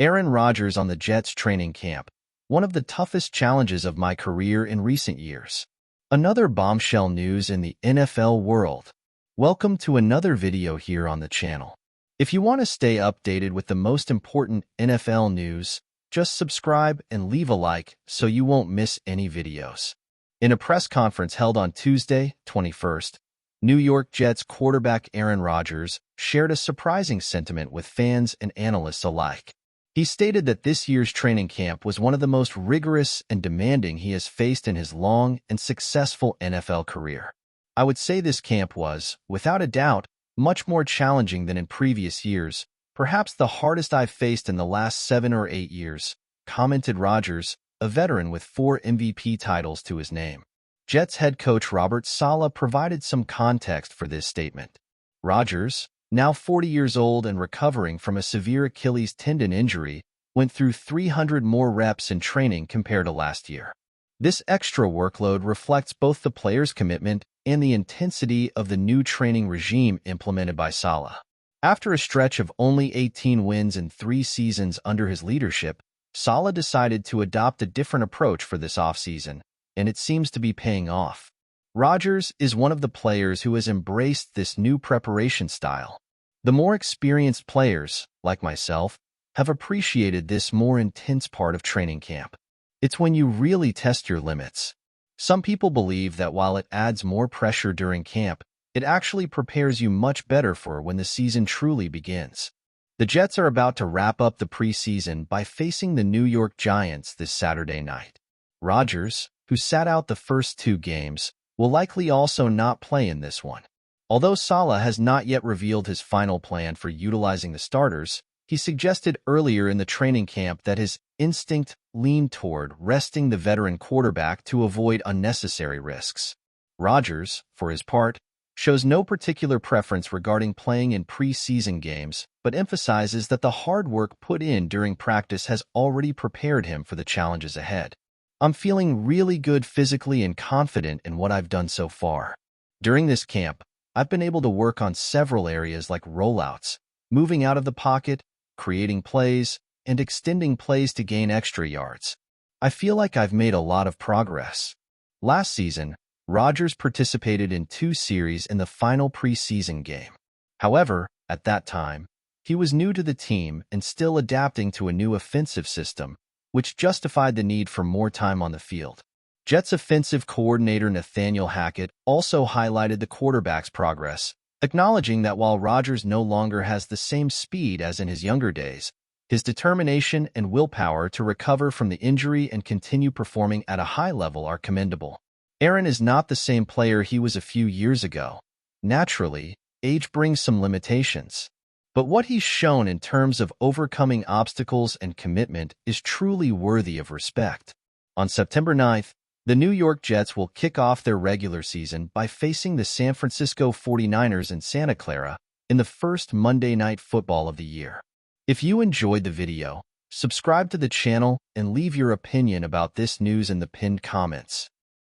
Aaron Rodgers on the Jets training camp, one of the toughest challenges of my career in recent years. Another bombshell news in the NFL world. Welcome to another video here on the channel. If you want to stay updated with the most important NFL news, just subscribe and leave a like so you won't miss any videos. In a press conference held on Tuesday, 21st, New York Jets quarterback Aaron Rodgers shared a surprising sentiment with fans and analysts alike. He stated that this year's training camp was one of the most rigorous and demanding he has faced in his long and successful NFL career. I would say this camp was, without a doubt, much more challenging than in previous years, perhaps the hardest I've faced in the last 7 or 8 years, commented Rodgers, a veteran with 4 MVP titles to his name. Jets head coach Robert Saleh provided some context for this statement. Rodgers, now 40 years old and recovering from a severe Achilles tendon injury, went through 300 more reps in training compared to last year. This extra workload reflects both the players' commitment and the intensity of the new training regime implemented by Saleh. After a stretch of only 18 wins in 3 seasons under his leadership, Saleh decided to adopt a different approach for this offseason, and it seems to be paying off. Rodgers is one of the players who has embraced this new preparation style. The more experienced players, like myself, have appreciated this more intense part of training camp. It's when you really test your limits. Some people believe that while it adds more pressure during camp, it actually prepares you much better for when the season truly begins. The Jets are about to wrap up the preseason by facing the New York Giants this Saturday night. Rodgers, who sat out the first 2 games, will likely also not play in this one. Although Saleh has not yet revealed his final plan for utilizing the starters, he suggested earlier in the training camp that his instinct leaned toward resting the veteran quarterback to avoid unnecessary risks. Rodgers, for his part, shows no particular preference regarding playing in preseason games, but emphasizes that the hard work put in during practice has already prepared him for the challenges ahead. "I'm feeling really good physically and confident in what I've done so far. During this camp, I've been able to work on several areas like rollouts, moving out of the pocket, creating plays, and extending plays to gain extra yards. I feel like I've made a lot of progress." Last season, Rodgers participated in 2 series in the final preseason game. However, at that time, he was new to the team and still adapting to a new offensive system, which justified the need for more time on the field. Jets offensive coordinator Nathaniel Hackett also highlighted the quarterback's progress, acknowledging that while Rodgers no longer has the same speed as in his younger days, his determination and willpower to recover from the injury and continue performing at a high level are commendable. Aaron is not the same player he was a few years ago. Naturally, age brings some limitations. But what he's shown in terms of overcoming obstacles and commitment is truly worthy of respect. On September 9th, the New York Jets will kick off their regular season by facing the San Francisco 49ers in Santa Clara in the first Monday Night Football of the year. If you enjoyed the video, subscribe to the channel and leave your opinion about this news in the pinned comments.